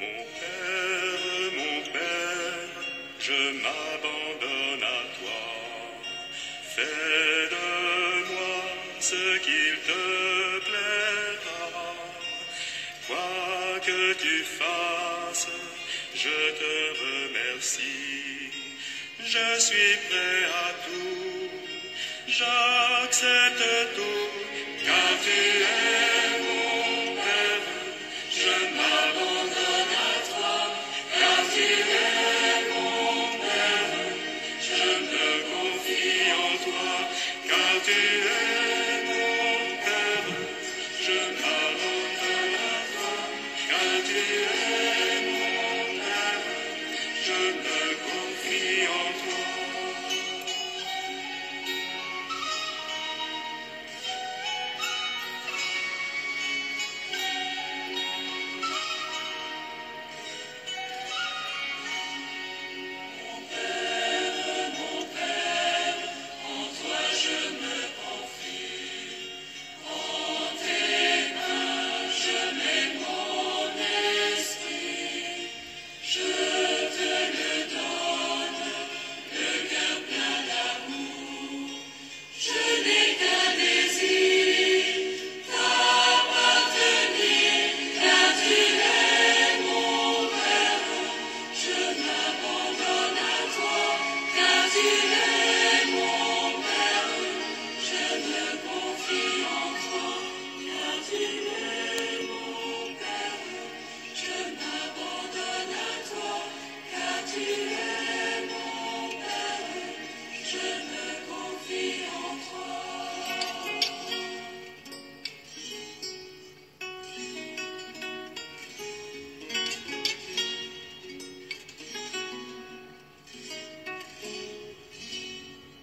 Mon Père, je m'abandonne à toi. Fais de moi ce qu'il te plaira. Quoi que tu fasses, je te remercie. Je suis prêt à tout, j'accepte tout, car tu es mon Père. Je m'abandonne à toi, car tu es mon Père. Je me confie en toi, car tu es mon Père. Je m'abandonne à toi, car tu es mon Père. Je me confie en toi.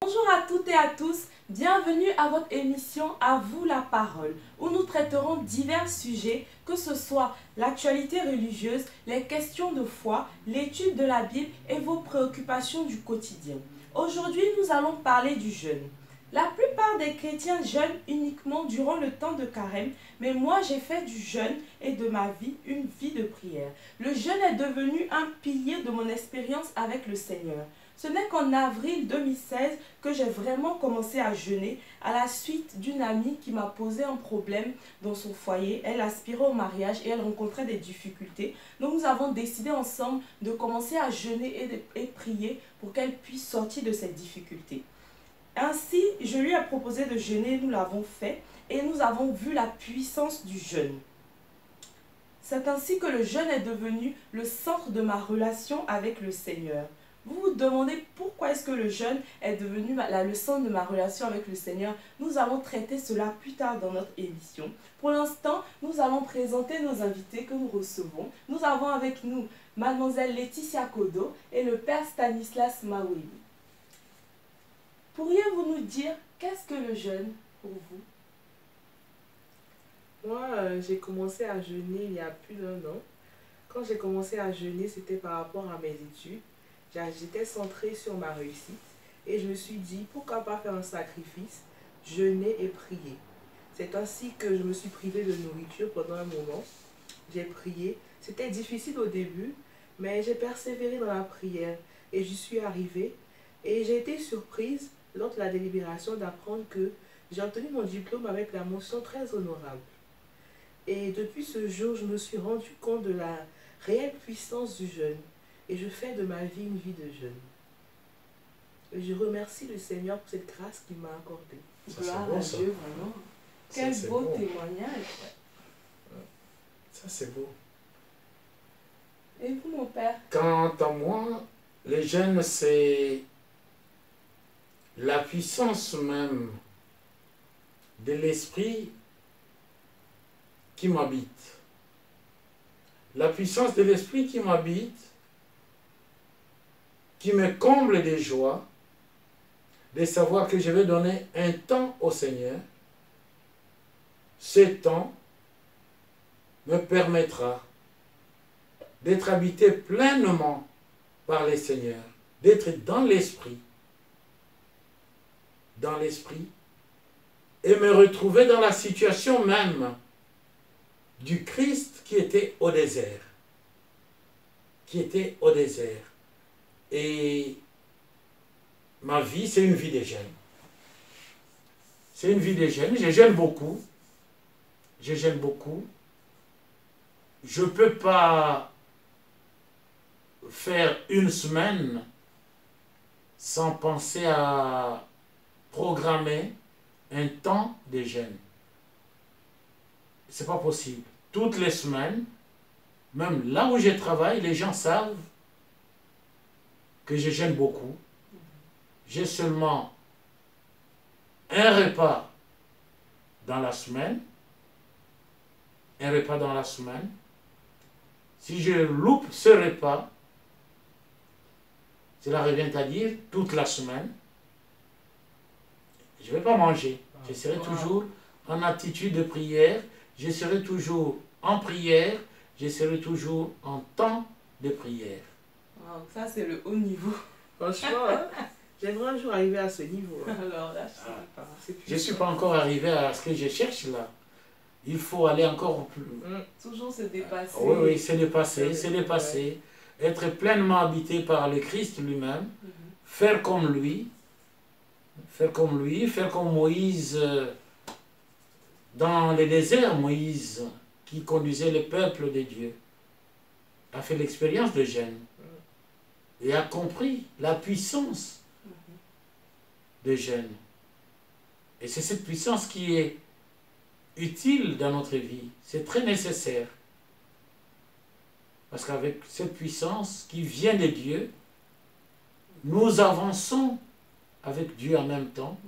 Bonjour à toutes et à tous, bienvenue à votre émission À vous la parole, où nous traiterons divers sujets, que ce soit l'actualité religieuse, les questions de foi, l'étude de la Bible et vos préoccupations du quotidien. Aujourd'hui, nous allons parler du jeûne. La plupart des chrétiens jeûnent uniquement durant le temps de carême, mais moi j'ai fait du jeûne et de ma vie une vie de prière. Le jeûne est devenu un pilier de mon expérience avec le Seigneur. Ce n'est qu'en avril 2016 que j'ai vraiment commencé à jeûner à la suite d'une amie qui m'a posé un problème dans son foyer. Elle aspirait au mariage et elle rencontrait des difficultés. Donc nous avons décidé ensemble de commencer à jeûner et prier pour qu'elle puisse sortir de cette difficulté. Ainsi, je lui ai proposé de jeûner, nous l'avons fait et nous avons vu la puissance du jeûne. C'est ainsi que le jeûne est devenu le centre de ma relation avec le Seigneur. Vous vous demandez pourquoi est-ce que le jeûne est devenu le centre de ma relation avec le Seigneur. Nous allons traiter cela plus tard dans notre émission. Pour l'instant, nous allons présenter nos invités que nous recevons. Nous avons avec nous Mademoiselle Laetitia Kodo et le Père Stanislas Maweli. Pourriez-vous nous dire qu'est-ce que le jeûne pour vous? Moi, j'ai commencé à jeûner il y a plus d'1 an. Quand j'ai commencé à jeûner, c'était par rapport à mes études. J'étais centrée sur ma réussite et je me suis dit, pourquoi pas faire un sacrifice, jeûner et prier. C'est ainsi que je me suis privée de nourriture pendant un moment. J'ai prié. C'était difficile au début, mais j'ai persévéré dans la prière et j'y suis arrivée. Et j'ai été surprise lors de la délibération d'apprendre que j'ai obtenu mon diplôme avec la mention très honorable. Et depuis ce jour, je me suis rendu compte de la réelle puissance du jeûne. Et je fais de ma vie une vie de jeûne. Et je remercie le Seigneur pour cette grâce qu'il m'a accordée. Gloire à Dieu, vraiment. Quel beau témoignage. Ça, c'est beau. Et vous, mon Père? Quant à moi, le jeûne, c'est la puissance même de l'esprit qui m'habite. La puissance de l'esprit qui m'habite, qui me comble de joie, de savoir que je vais donner un temps au Seigneur. Ce temps me permettra d'être habité pleinement par le Seigneur, d'être dans l'esprit, et me retrouver dans la situation même du Christ qui était au désert. qui était au désert. Et ma vie, c'est une vie de jeûne. C'est une vie de jeûne. Je jeûne beaucoup. Je jeûne beaucoup. Je ne peux pas faire une semaine sans penser à programmer un temps de jeûne. C'est pas possible. Toutes les semaines, même là où je travaille, les gens savent que je jeûne beaucoup. J'ai seulement un repas dans la semaine. Un repas dans la semaine. Si je loupe ce repas, cela revient à dire toute la semaine, je ne vais pas manger. Je serai toujours en attitude de prière. Je serai toujours en prière. Je serai toujours en temps de prière. Wow, ça, c'est le haut niveau. Franchement, hein, j'aimerais un jour arriver à ce niveau. Hein. Alors là, je sais pas. Je ne suis pas encore arrivé à ce que je cherche là. Il faut aller encore plus. Toujours se dépasser. Oui, oui, c'est dépasser, c'est dépasser. Être pleinement habité par le Christ lui-même. Faire comme lui. Faire comme lui, faire comme Moïse dans le désert. Moïse, qui conduisait le peuple de Dieu, a fait l'expérience de jeûne et a compris la puissance de jeûne. Et c'est cette puissance qui est utile dans notre vie. C'est très nécessaire. Parce qu'avec cette puissance qui vient de Dieu, nous avançons avec Dieu en même temps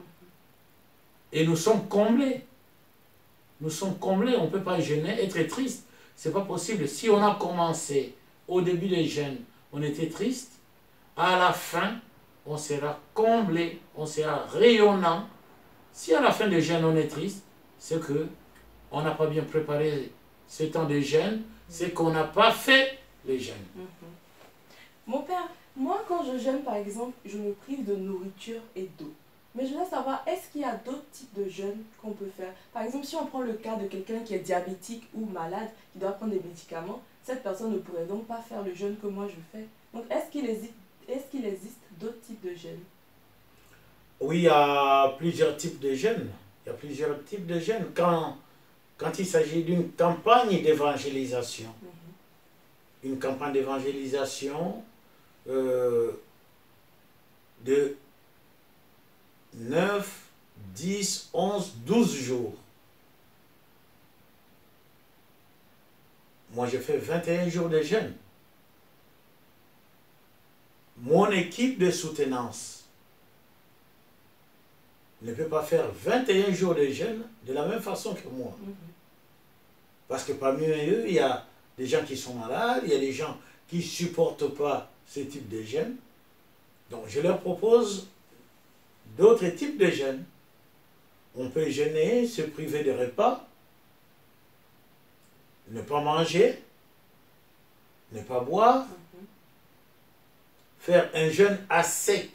et nous sommes comblés. Nous sommes comblés, on ne peut pas jeûner, être triste. Ce n'est pas possible. Si on a commencé au début des jeûnes, on était triste, à la fin, on sera comblé, on sera rayonnant. Si à la fin des jeûnes, on est triste, c'est que on n'a pas bien préparé ce temps de jeûne, c'est qu'on n'a pas fait les jeûnes. Mon père, moi quand je jeûne par exemple, je me prive de nourriture et d'eau. Mais je voudrais savoir, est-ce qu'il y a d'autres types de jeûnes qu'on peut faire? Par exemple, si on prend le cas de quelqu'un qui est diabétique ou malade, qui doit prendre des médicaments, cette personne ne pourrait donc pas faire le jeûne que moi je fais. Donc est-ce qu'il existe d'autres types de jeûnes? Oui, il y a plusieurs types de jeûnes. Il y a plusieurs types de jeûnes. Quand il s'agit d'une campagne d'évangélisation, une campagne d'évangélisation de 9, 10, 11, 12 jours. Moi, j'ai fait 21 jours de jeûne. Mon équipe de soutenance ne peut pas faire 21 jours de jeûne de la même façon que moi. Parce que parmi eux, il y a des gens qui sont malades, il y a des gens qui ne supportent pas ce type de jeûne. Donc, je leur propose d'autres types de jeûnes. On peut jeûner, se priver de repas, ne pas manger, ne pas boire, faire un jeûne à sec.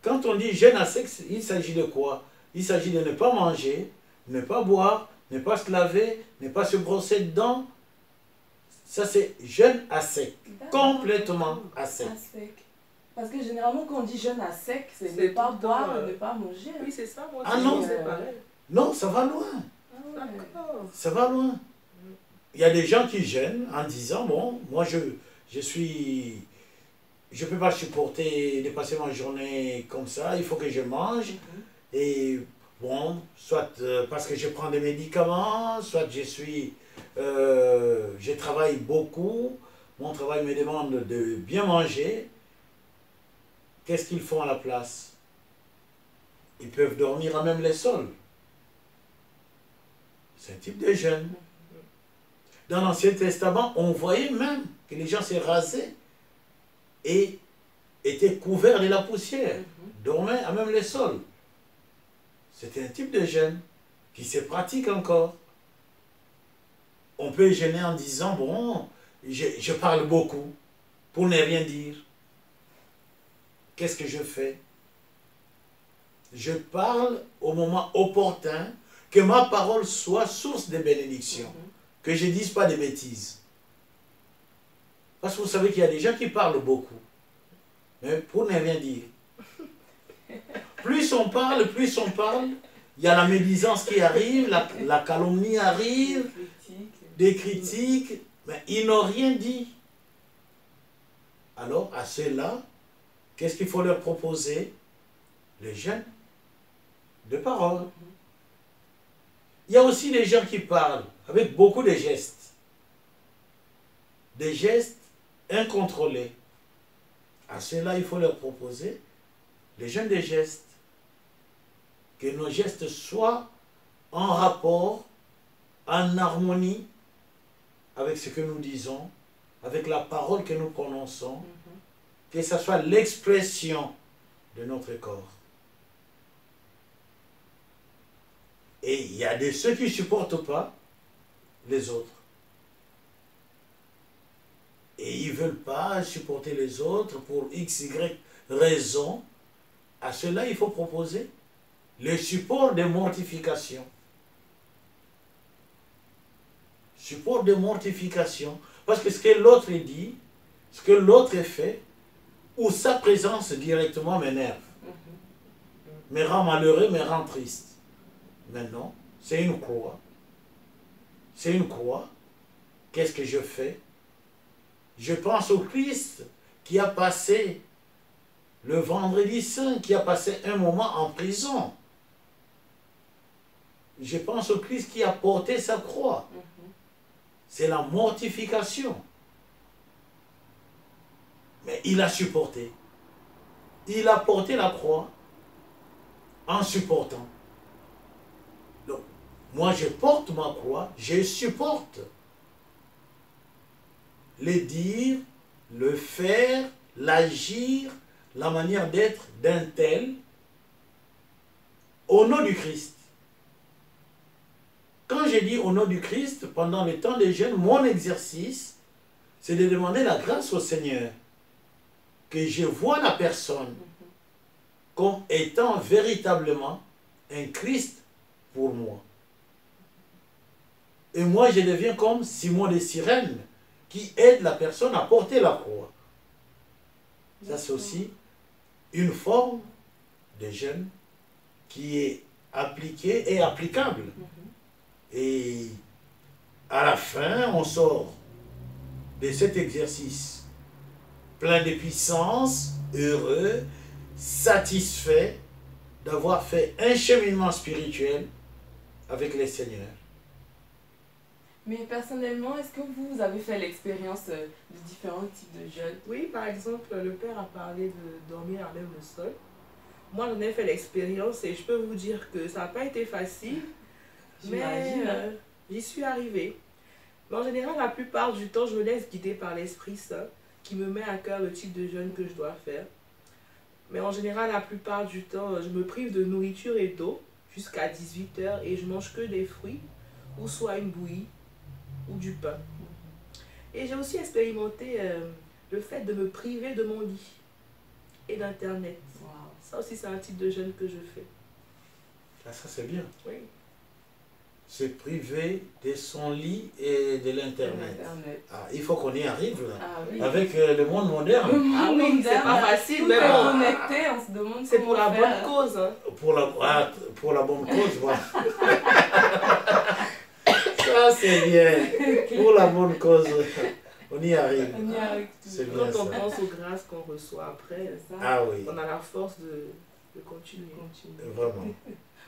Quand on dit jeûne à sec, il s'agit de quoi? Il s'agit de ne pas manger, ne pas boire, ne pas se laver, ne pas se brosser les dents. Ça, c'est jeûne à sec. Complètement à sec. À sec. Parce que généralement, quand on dit jeûne à sec, c'est ne C'est pas tout boire, le temps, ne pas manger. Oui, c'est ça, moi. Ah non. C'est pareil. Non, ça va loin. Ah ouais. D'accord. Ça va loin. Il y a des gens qui jeûnent en disant, bon, moi je ne peux pas supporter de passer ma journée comme ça, il faut que je mange. Et bon, soit parce que je prends des médicaments, soit je travaille beaucoup, mon travail me demande de bien manger. Qu'est-ce qu'ils font à la place? Ils peuvent dormir à même les sols. C'est un type de jeûne. Dans l'Ancien Testament, on voyait même que les gens se rasaient et étaient couverts de la poussière, dormaient à même les sols. C'était un type de jeûne qui se pratique encore. On peut jeûner en disant, bon, je parle beaucoup pour ne rien dire. Qu'est-ce que je fais? Je parle au moment opportun, que ma parole soit source de bénédiction. Que je ne dise pas de bêtises. Parce que vous savez qu'il y a des gens qui parlent beaucoup, mais pour ne rien dire. Plus on parle, il y a la médisance qui arrive, la calomnie arrive, des critiques, mais ils n'ont rien dit. Alors, à ceux-là, qu'est-ce qu'il faut leur proposer? Les jeunes de parole. Il y a aussi des gens qui parlent avec beaucoup de gestes. Des gestes incontrôlés. À ceux-là, il faut leur proposer les jeunes des gestes. Que nos gestes soient en rapport, en harmonie avec ce que nous disons, avec la parole que nous prononçons, que ce soit l'expression de notre corps. Et il y a de ceux qui ne supportent pas les autres. Et ils ne veulent pas supporter les autres pour x, y raison. À cela, il faut proposer le support de mortification. Support de mortification. Parce que ce que l'autre dit, ce que l'autre fait, ou sa présence directement m'énerve. Me rend malheureux, me rend triste. Mais non, c'est une croix. C'est une croix. Qu'est-ce que je fais? Je pense au Christ qui a passé le vendredi saint, qui a passé un moment en prison. Je pense au Christ qui a porté sa croix. C'est la mortification. Mais il a supporté. Il a porté la croix en supportant. Donc, moi je porte ma croix, je supporte. Le dire, le faire, l'agir, la manière d'être d'un tel, au nom du Christ. Quand je dis au nom du Christ, pendant le temps des jeûnes, mon exercice, c'est de demander la grâce au Seigneur. Que je vois la personne comme étant véritablement un Christ pour moi. Et moi, je deviens comme Simon de Cyrène, qui aide la personne à porter la croix. Ça, c'est aussi une forme de jeûne qui est appliquée et applicable. Et à la fin, on sort de cet exercice plein de puissance, heureux, satisfait d'avoir fait un cheminement spirituel avec le Seigneur. Mais personnellement, est-ce que vous avez fait l'expérience de différents types de jeûnes? Oui, par exemple, le père a parlé de dormir à même le sol. Moi, j'en ai fait l'expérience et je peux vous dire que ça n'a pas été facile, mais j'y suis arrivée. Mais en général, la plupart du temps, je me laisse guider par l'Esprit Saint qui me met à cœur le type de jeûne que je dois faire. Mais en général, la plupart du temps, je me prive de nourriture et d'eau jusqu'à 18 h et je mange que des fruits ou soit une bouillie ou du pain. Et j'ai aussi expérimenté le fait de me priver de mon lit et d'Internet. Wow. Ça aussi, c'est un type de jeûne que je fais. Ah, ça, c'est bien. Oui. Se priver de son lit et de l'Internet. Ah, il faut qu'on y arrive là. Ah, oui. Avec le monde moderne. Ah oui, c'est pas facile, tout mais est bon. connecté, on se demande C'est comment pour la faire. bonne cause. Hein. Pour la bonne cause, voilà. Ça, c'est bien. Pour la bonne cause, on y arrive. On y arrive C'est toujours. bien Quand on ça. pense aux grâces qu'on reçoit après, C'est ça. Ah oui, on a la force de continuer. vraiment.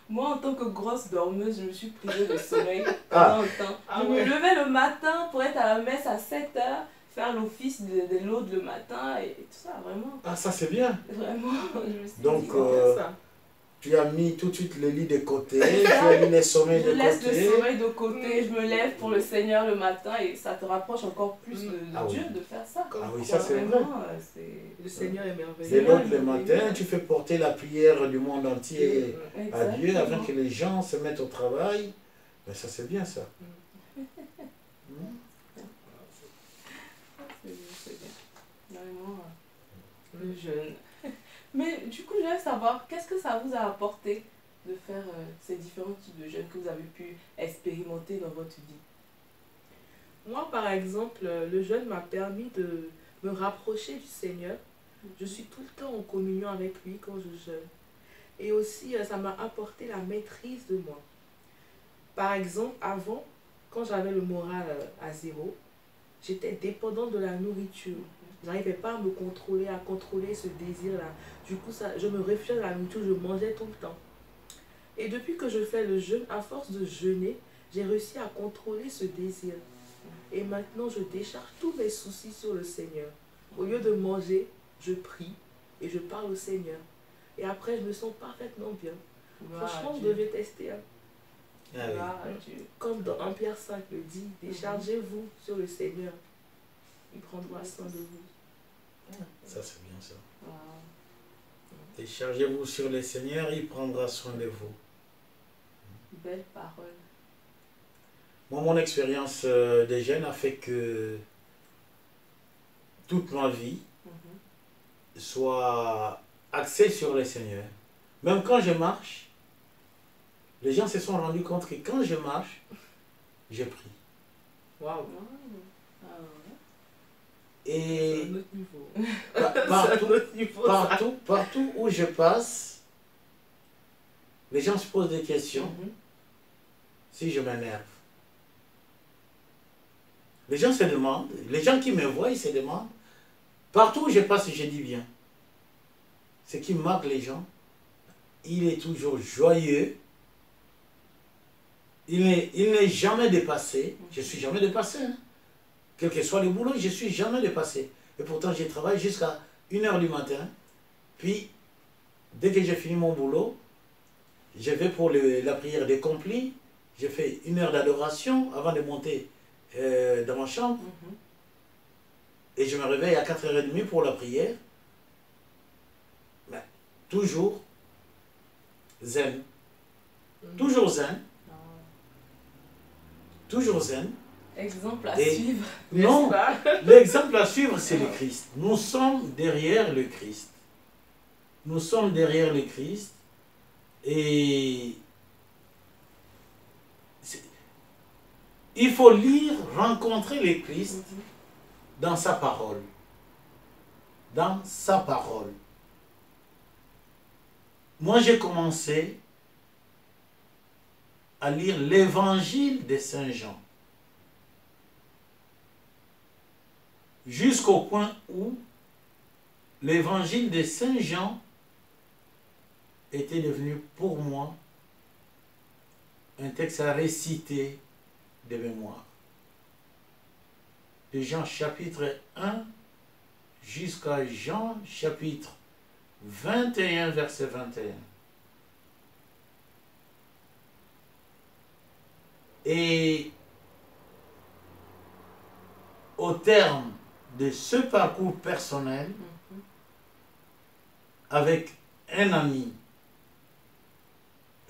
Moi, en tant que grosse dormeuse, je me suis privée de sommeil Ah. pendant le temps. Ah Je ouais. me levais le matin pour être à la messe à 7 h, faire l'office de l'aude le matin et tout ça, vraiment. Ah, ça, c'est bien. Vraiment, je me suis Donc, dit, C'est ça. Tu as mis tout de suite le lit de côté, tu as mis les sommeils je de laisse le côté. sommeil de côté, je me lève pour le Seigneur le matin et ça te rapproche encore plus de Ah oui. Dieu de faire ça. Ah oui, ça c'est vrai. Vraiment, c'est... Le Seigneur est merveilleux. Dès l'aube le matin, tu fais porter la prière du monde entier à Dieu Exactement. afin que les gens se mettent au travail. Mais ça c'est bien ça. C'est bien. Vraiment, le jeûne. Mais du coup, je voulais savoir, qu'est-ce que ça vous a apporté de faire ces différents types de jeûnes que vous avez pu expérimenter dans votre vie? Moi, par exemple, le jeûne m'a permis de me rapprocher du Seigneur. Je suis tout le temps en communion avec lui quand je jeûne. Et aussi, ça m'a apporté la maîtrise de moi. Par exemple, avant, quand j'avais le moral à zéro, j'étais dépendante de la nourriture. Je n'arrivais pas à me contrôler, à contrôler ce désir-là. Du coup, ça, je me réfugiais dans la nourriture, je mangeais tout le temps. Et depuis que je fais le jeûne, à force de jeûner, j'ai réussi à contrôler ce désir. Et maintenant, je décharge tous mes soucis sur le Seigneur. Au lieu de manger, je prie et je parle au Seigneur. Et après, je me sens parfaitement bien. Franchement, vous devez tester. Hein. Ah oui. Gloire à Dieu. Comme dans 1 Pierre 5 le dit, déchargez-vous sur le Seigneur. Il prendra soin de vous. Ça, c'est bien ça. Wow. Déchargez-vous sur le Seigneur, il prendra soin de vous. Belle parole. Moi, mon expérience des jeunes a fait que toute ma vie soit axée sur le Seigneur. Même quand je marche, les gens se sont rendus compte que quand je marche, je prie. Waouh! Ah ouais. C'est Et un autre niveau. partout, C'est un autre niveau. ça. partout où je passe, les gens se posent des questions si je m'énerve. Les gens se demandent, les gens qui me voient, ils se demandent, partout où je passe, je dis bien. Ce qui marque les gens, il est toujours joyeux, il n'est jamais dépassé, je ne suis jamais dépassé, hein. Quel que soit le boulot, je ne suis jamais dépassé. Et pourtant, je travaille jusqu'à 1h du matin, puis dès que j'ai fini mon boulot, je vais pour la prière des complis, je fais 1 heure d'adoration avant de monter dans ma chambre, et je me réveille à 4h30 pour la prière. Mais toujours zen. Toujours zen. Toujours zen. Exemple à Et- suivre. Non, N'est-ce pas? l'exemple à suivre, c'est le Christ. Nous sommes derrière le Christ. Nous sommes derrière le Christ. Et il faut lire, rencontrer le Christ dans sa parole. Dans sa parole. Moi, j'ai commencé à lire l'évangile de Saint Jean. Jusqu'au point où l'évangile de Saint Jean était devenu pour moi un texte à réciter de mémoire. De Jean chapitre 1 jusqu'à Jean chapitre 21, verset 21. Et au terme de ce parcours personnel, avec un ami,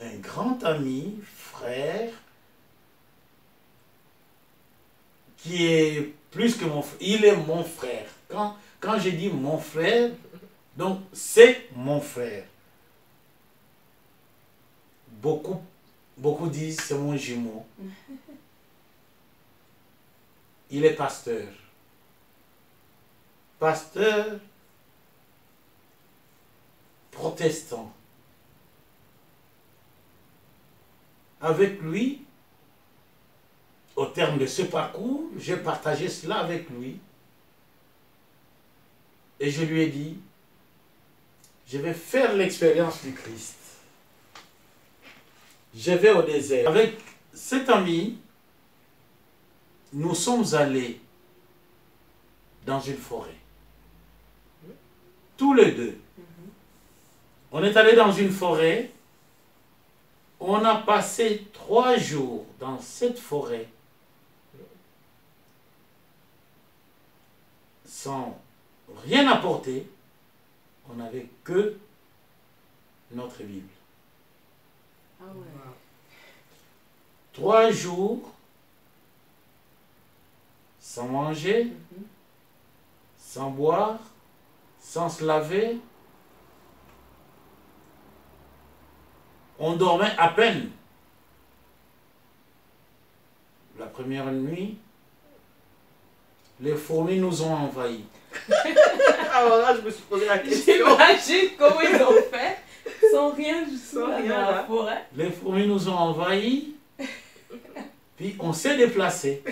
un grand ami, frère, qui est plus que mon frère, il est mon frère. Quand je dis mon frère, donc c'est mon frère. Beaucoup disent c'est mon jumeau. Il est pasteur. Pasteur protestant. Avec lui, au terme de ce parcours, j'ai partagé cela avec lui. Et je lui ai dit, je vais faire l'expérience du Christ. Je vais au désert. Avec cet ami, nous sommes allés dans une forêt. Tous les deux. On est allés dans une forêt. On a passé 3 jours dans cette forêt sans rien apporter. On n'avait que notre Bible. Ah ouais. 3 jours sans manger, sans boire, sans se laver. On dormait à peine. La première nuit, Les fourmis nous ont envahis. Alors là, je me suis posé la question. J'imagine comment ils ont fait sans rien du tout Sans là, rien, dans la là. forêt. Les fourmis nous ont envahis. Puis on s'est déplacé.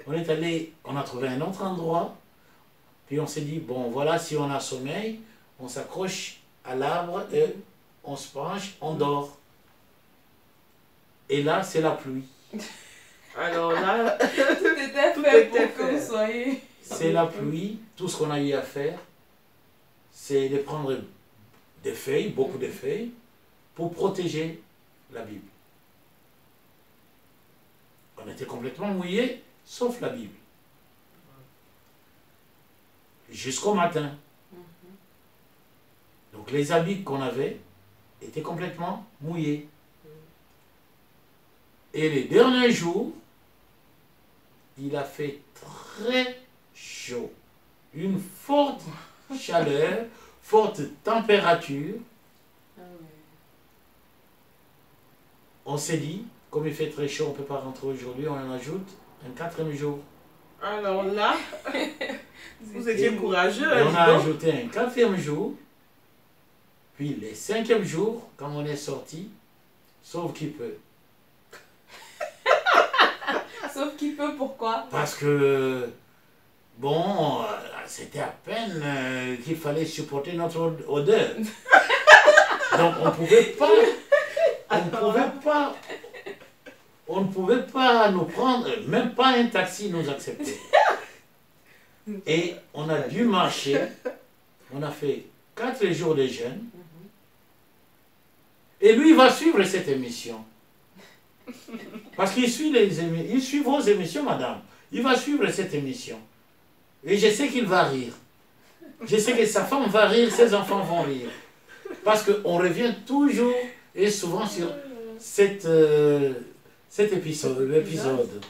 On est allé, on a trouvé un autre endroit. Puis on s'est dit, bon voilà, si on a sommeil, on s'accroche à l'arbre et on se penche, on dort. Et là, c'est la pluie. Alors là, Tout était Tout fait était pour que fait. vous soyez... C'est la pluie. Tout ce qu'on a eu à faire, c'est de prendre des feuilles, beaucoup de feuilles, pour protéger la Bible. On était complètement mouillés, sauf la Bible. Jusqu'au matin. Donc les habits qu'on avait étaient complètement mouillés. Et les derniers jours, il a fait très chaud. Une forte chaleur, forte température. On s'est dit, comme il fait très chaud, on ne peut pas rentrer aujourd'hui, on en ajoute un 4e jour. alors là, vous étiez courageux. Et on dis a donc. ajouté un 4e jour. Puis les 5e jours, quand on est sorti, sauf qu'il peut. Sauf qu'il peut, pourquoi? Parce que, bon, c'était à peine qu'il fallait supporter notre odeur. Donc on ne pouvait pas, on ne pouvait pas nous prendre, même pas un taxi nous accepter. Et on a dû marcher, on a fait 4 jours de jeûne. Et lui, il va suivre cette émission. Parce qu'il suit, il suit vos émissions, madame. Il va suivre cette émission. Et je sais qu'il va rire. Je sais que sa femme va rire, ses enfants vont rire. Parce qu'on revient toujours et souvent sur cet épisode.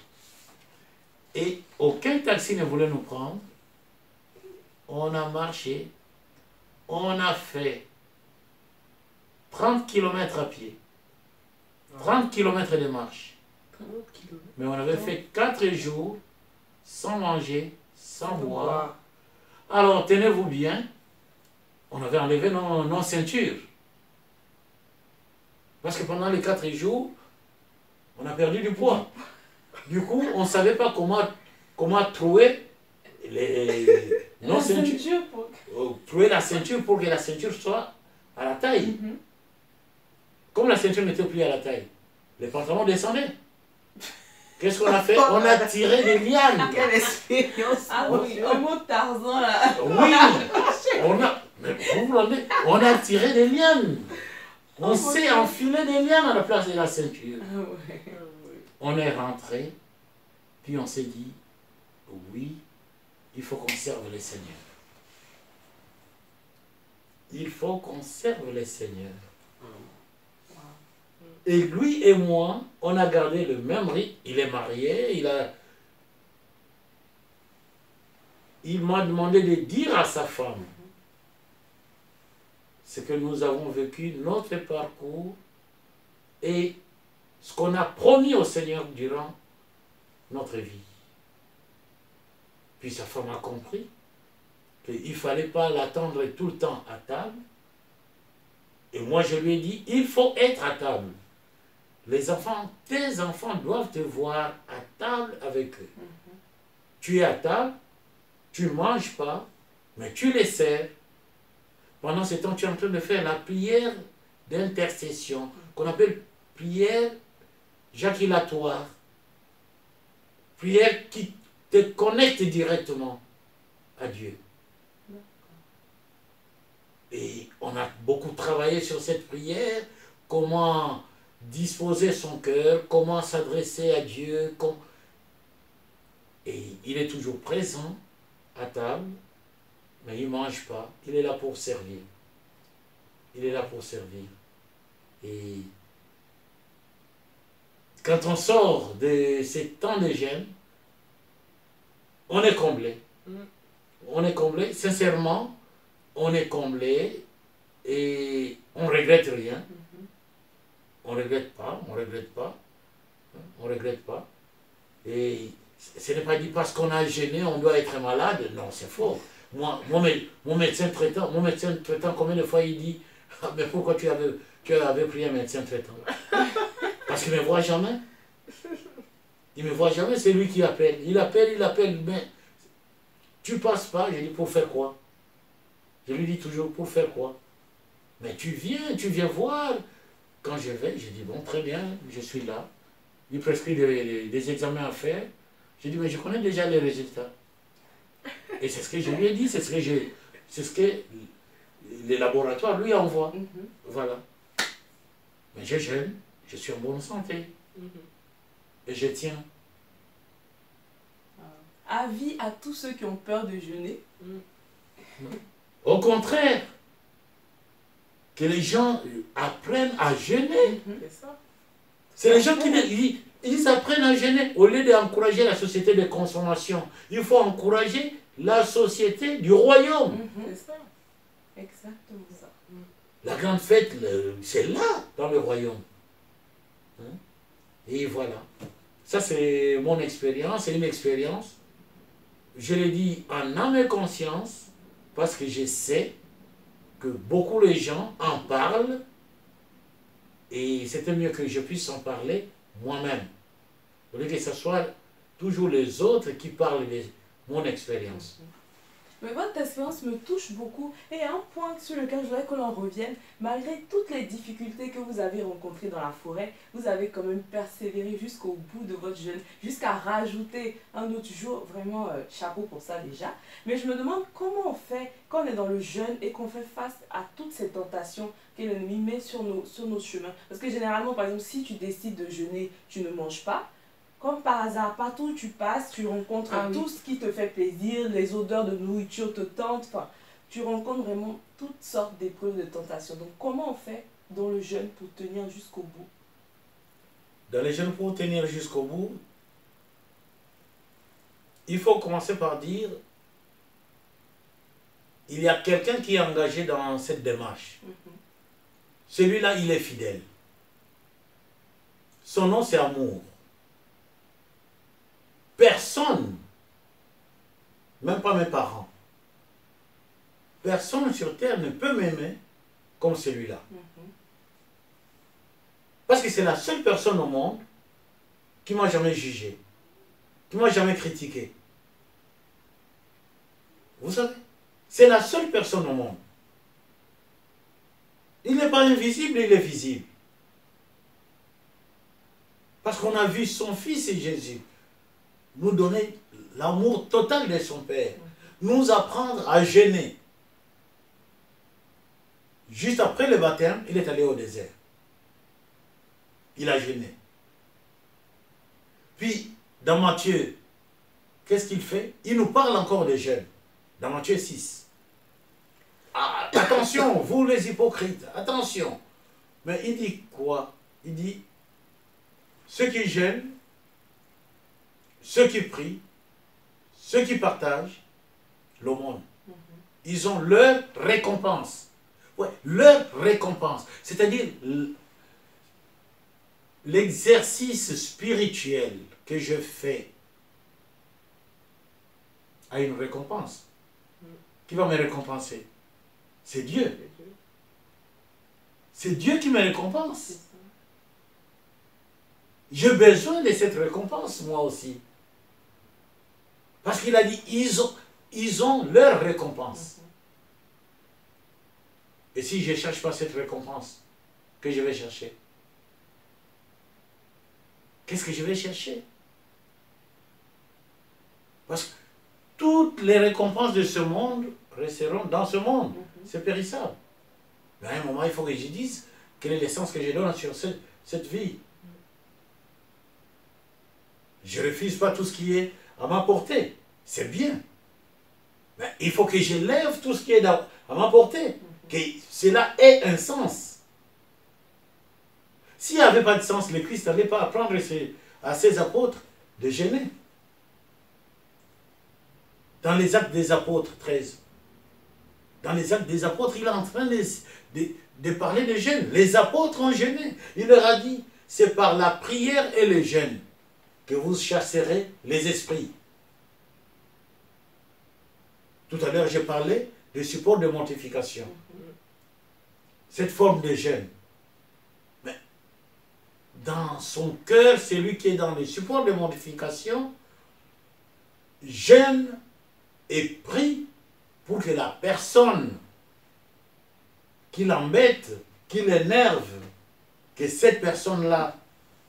Et aucun taxi ne voulait nous prendre. On a marché. On a fait 30 km à pied. 30 km de marche. 30 kilomètres. Mais on avait fait 4 jours sans manger, sans boire. Alors, tenez-vous bien, on avait enlevé nos ceintures. Parce que pendant les 4 jours, on a perdu du poids. Du coup, on ne savait pas comment trouver nos La ceintures. ceinture pour... Trouver la ceinture pour que la ceinture soit à la taille. Comme la ceinture n'était plus à la taille, les pantalons descendaient. Qu'est-ce qu'on a fait? On a tiré des lianes. Quelle expérience. Ah mon oui, Dieu. en mode Tarzan là. Oui, mais vous vous rendez, on a tiré des lianes. On s'est enfilé des lianes à la place de la ceinture. Ah ouais. On est rentré, puis on s'est dit, oui, il faut qu'on serve le Seigneur. Il faut qu'on serve le Seigneur. Et lui et moi, on a gardé le même rythme. Il est marié, il m'a demandé de dire à sa femme ce que nous avons vécu, notre parcours et ce qu'on a promis au Seigneur durant notre vie. Puis sa femme a compris qu'il ne fallait pas l'attendre tout le temps à table. Et moi je lui ai dit, il faut être à table. Les enfants, tes enfants doivent te voir à table avec eux. Tu es à table, tu ne manges pas, mais tu les sers. Pendant ce temps, tu es en train de faire la prière d'intercession, qu'on appelle prière jaculatoire. Prière qui te connecte directement à Dieu. Et on a beaucoup travaillé sur cette prière, comment disposer son cœur, comment s'adresser à Dieu. Et il est toujours présent à table, mais il ne mange pas. Il est là pour servir. Il est là pour servir. Et quand on sort de ces temps de jeûne, on est comblé. On est comblé, sincèrement, on est comblé et on ne regrette rien. On ne regrette pas, on ne regrette pas. On ne regrette pas. Et Ce n'est pas dit parce qu'on a jeûné, on doit être malade. Non, c'est faux. Mon médecin traitant, combien de fois il dit, ah, mais pourquoi tu avais pris un médecin traitant? Parce qu'il ne me voit jamais. Il ne me voit jamais, c'est lui qui appelle. Il appelle, mais tu passes pas. Je dis, pour faire quoi? Je lui dis toujours, pour faire quoi? Mais tu viens voir. Quand je vais, je dis, bon, très bien, je suis là. Il prescrit des examens à faire. Je dis, mais je connais déjà les résultats. Et c'est ce que je lui ai dit, c'est ce que les laboratoires lui envoient. Voilà. Mais je jeûne, je suis en bonne santé. Et je tiens. Avis à tous ceux qui ont peur de jeûner. Au contraire, que les gens apprennent à jeûner. C'est ça. C'est les gens ils apprennent à jeûner. Au lieu d'encourager la société de consommation, il faut encourager la société du royaume. C'est ça. Exactement ça. La grande fête, c'est là, dans le royaume. Hein? Et voilà. Ça, c'est mon expérience, c'est une expérience. Je l'ai dit en âme et conscience, parce que je sais que beaucoup de gens en parlent, et c'était mieux que je puisse en parler moi-même. Au lieu que ce soit toujours les autres qui parlent de mon expérience. Mais votre expérience me touche beaucoup. Et un point sur lequel je voudrais que l'on revienne, malgré toutes les difficultés que vous avez rencontrées dans la forêt, vous avez quand même persévéré jusqu'au bout de votre jeûne, jusqu'à rajouter un autre jour. Vraiment, chapeau pour ça déjà. Mais je me demande comment on fait quand on est dans le jeûne et qu'on fait face à toutes ces tentations que l'ennemi met sur nos chemins. Parce que généralement, par exemple, si tu décides de jeûner, tu ne manges pas. Comme par hasard, partout où tu passes, tu rencontres tout ce qui te fait plaisir, les odeurs de nourriture te tentent, enfin, tu rencontres vraiment toutes sortes d'épreuves de tentation. Donc comment on fait dans le jeûne pour tenir jusqu'au bout? Dans le jeûne pour tenir jusqu'au bout, il faut commencer par dire, il y a quelqu'un qui est engagé dans cette démarche. Celui-là, il est fidèle. Son nom, c'est amour. Personne, même pas mes parents, personne sur terre ne peut m'aimer comme celui-là. Parce que c'est la seule personne au monde qui m'a jamais jugé, qui m'a jamais critiqué. Vous savez, c'est la seule personne au monde. Il n'est pas invisible, il est visible. Parce qu'on a vu son fils Jésus nous donner l'amour total de son Père, nous apprendre à jeûner. Juste après le baptême, il est allé au désert. Il a jeûné. Puis, dans Matthieu, qu'est-ce qu'il fait? Il nous parle encore de jeûne. Dans Matthieu 6. Ah, attention, vous les hypocrites, attention. Mais il dit quoi? Il dit, ceux qui jeûnent, ceux qui prient, ceux qui partagent l'aumône, ils ont leur récompense. Ouais, leur récompense. C'est-à-dire l'exercice spirituel que je fais a une récompense. Qui va me récompenser? C'est Dieu. C'est Dieu qui me récompense. J'ai besoin de cette récompense, moi aussi. Parce qu'il a dit, ils ont leur récompense. Et si je ne cherche pas cette récompense, que je vais chercher? Qu'est-ce que je vais chercher? Parce que toutes les récompenses de ce monde resteront dans ce monde. C'est périssable. Mais à un moment, il faut que je dise quel est l'essence que je donne sur cette vie. Je ne refuse pas tout ce qui est à ma portée. C'est bien. Mais il faut que j'élève tout ce qui est à ma portée. Que cela ait un sens. S'il n'y avait pas de sens, le Christ n'allait pas apprendre à ses apôtres de jeûner. Dans les Actes des Apôtres 13. Dans les Actes des Apôtres, il est en train de parler de jeûne. Les apôtres ont jeûné. Il leur a dit, c'est par la prière et le jeûne que vous chasserez les esprits. Tout à l'heure, j'ai parlé du support de mortification. Cette forme de jeûne. Mais dans son cœur, celui qui est dans le support de mortification, jeûne et prie pour que la personne qui l'embête, qui l'énerve, que cette personne-là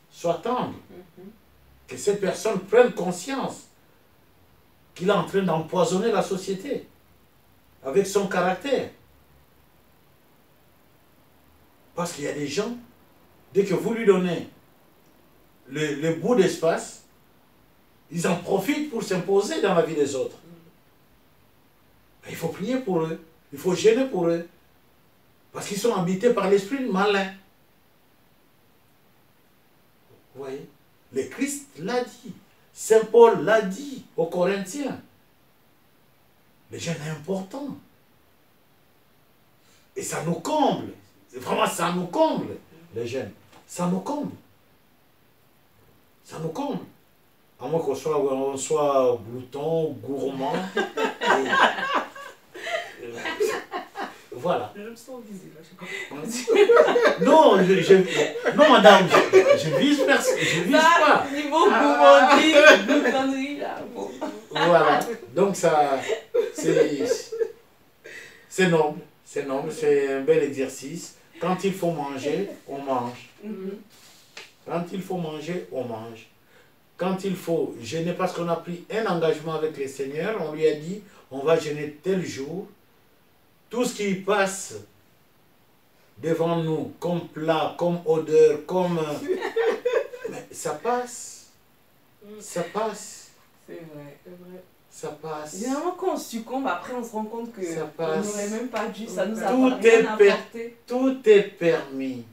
soit tendre. Que cette personne prenne conscience qu'il est en train d'empoisonner la société avec son caractère. Parce qu'il y a des gens, dès que vous lui donnez le bout d'espace, ils en profitent pour s'imposer dans la vie des autres. Mais il faut prier pour eux, il faut gêner pour eux, parce qu'ils sont habités par l'esprit malin. Vous voyez? Le Christ l'a dit. Saint Paul l'a dit aux Corinthiens. Le jeûne est important. Et ça nous comble. Vraiment, ça nous comble, le jeûne. Ça nous comble. Ça nous comble. À moins qu'on soit glouton, gourmand. Voilà. Je me sens visée là, Non, non, madame, je vise personne, je vise pas. Niveau gourmandise, gloutonnerie, là, bon. Voilà, donc ça, c'est noble, c'est un bel exercice. Quand il faut manger, on mange. Quand il faut manger, on mange. Quand il faut jeûner, parce qu'on a pris un engagement avec le Seigneur, on lui a dit, on va jeûner tel jour. Tout ce qui passe devant nous, comme plat, comme odeur, comme... Mais ça passe. Ça passe. C'est vrai, c'est vrai. Ça passe. Généralement, quand on succombe, après, on se rend compte que Ça on passe. n'aurait même pas dû, ça nous a Tout rien est apporté. Tout est permis,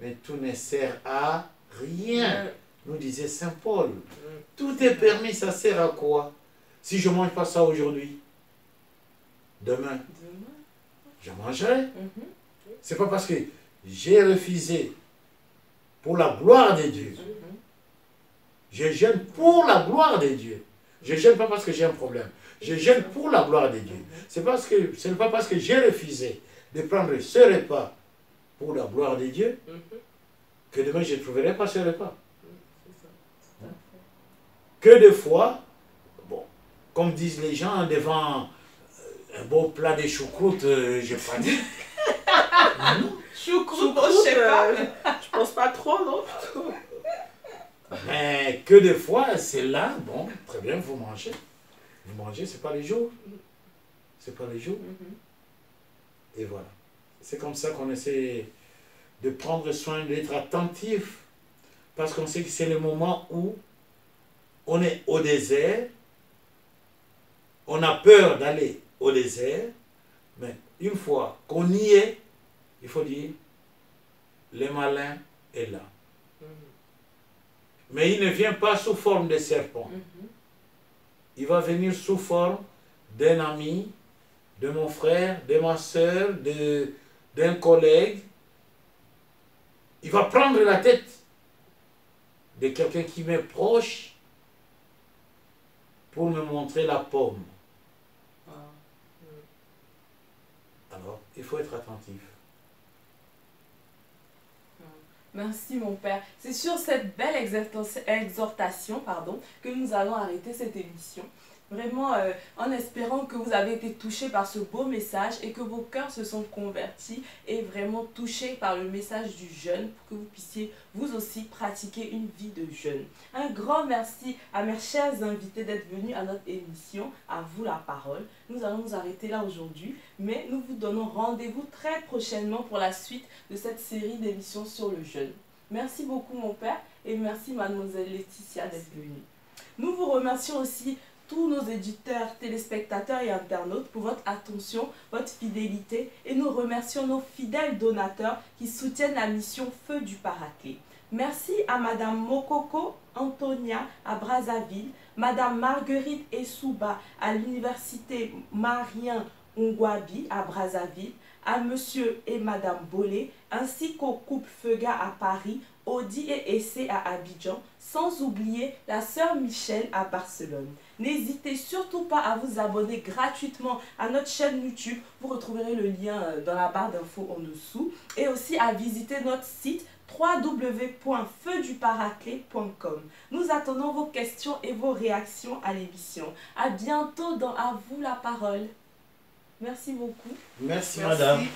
mais tout ne sert à rien, nous disait Saint Paul. Tout est permis, ça sert à quoi? Si je ne mange pas ça aujourd'hui, demain, je mangerai. C'est pas parce que j'ai refusé pour la gloire de Dieu. Je jeûne pour la gloire de Dieu. Je jeûne pas parce que j'ai un problème. Je jeûne pour la gloire de Dieu. Ce n'est pas parce que j'ai refusé de prendre ce repas pour la gloire de Dieu que demain je ne trouverai pas ce repas. Que des fois, bon, comme disent les gens, devant un beau plat de choucroute, je panique. Choucroute, je sais pas. Je pense pas trop, non? Mais que des fois, c'est là, bon, très bien, vous mangez. Vous mangez, c'est pas les jours. C'est pas les jours. Et voilà. C'est comme ça qu'on essaie de prendre soin, d'être attentif. Parce qu'on sait que c'est le moment où on est au désert. On a peur d'aller au désert. Mais une fois qu'on y est, il faut dire, le malin est là. Mais il ne vient pas sous forme de serpent. Il va venir sous forme d'un ami, de mon frère, de ma soeur, d'un collègue. Il va prendre la tête de quelqu'un qui m'est proche pour me montrer la pomme. Alors, il faut être attentif. Merci mon Père. C'est sur cette belle exhortation que nous allons arrêter cette émission. Vraiment en espérant que vous avez été touchés par ce beau message et que vos cœurs se sont convertis et vraiment touchés par le message du jeûne pour que vous puissiez vous aussi pratiquer une vie de jeûne. Un grand merci à mes chers invités d'être venus à notre émission, à vous la parole. Nous allons nous arrêter là aujourd'hui, mais nous vous donnons rendez-vous très prochainement pour la suite de cette série d'émissions sur le jeûne. Merci beaucoup mon Père et merci mademoiselle Laetitia d'être venue. Nous vous remercions aussi tous nos éditeurs, téléspectateurs et internautes pour votre attention, votre fidélité et nous remercions nos fidèles donateurs qui soutiennent la mission Feu du Paraclet. Merci à Madame Mokoko Antonia à Brazzaville, Madame Marguerite Essouba à l'Université Marien Ngwabi à Brazzaville, à Monsieur et Madame Bollet, ainsi qu'au couple Feuga à Paris, Audi et Essé à Abidjan, sans oublier la sœur Michel à Barcelone. N'hésitez surtout pas à vous abonner gratuitement à notre chaîne YouTube. Vous retrouverez le lien dans la barre d'infos en dessous. Et aussi à visiter notre site www.feuduparaclet.com. Nous attendons vos questions et vos réactions à l'émission. À bientôt dans À vous la parole. Merci beaucoup. Merci, Merci. madame.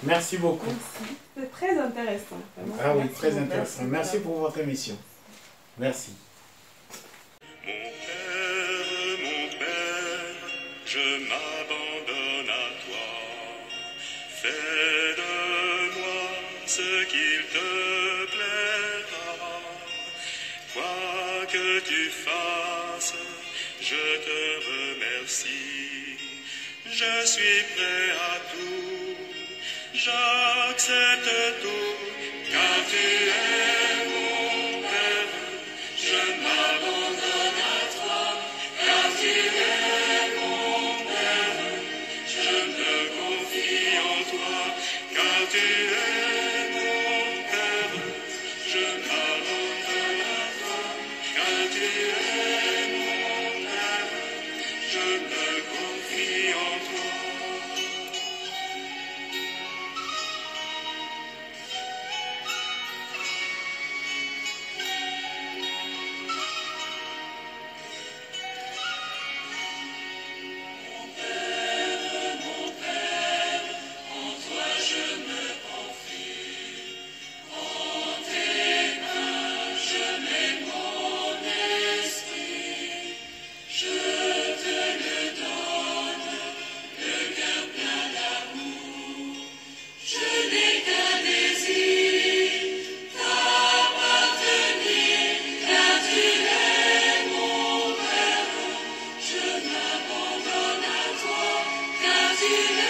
Merci beaucoup. Merci. C'est très intéressant. Vraiment. Ah oui, Merci très beaucoup. intéressant. Merci pour votre émission. Merci. Mon Père, je m'abandonne à toi. Fais de moi ce qu'il te plaira. Quoi que tu fasses, je te remercie. Je suis prêt à tout, j'accepte tout, car tu es mon Père. Je m'abandonne à toi, car tu es mon Père. Je me confie en toi, car tu es mon Père. Je m'abandonne à toi, car tu es mon Père. Je me confie en toi. Tu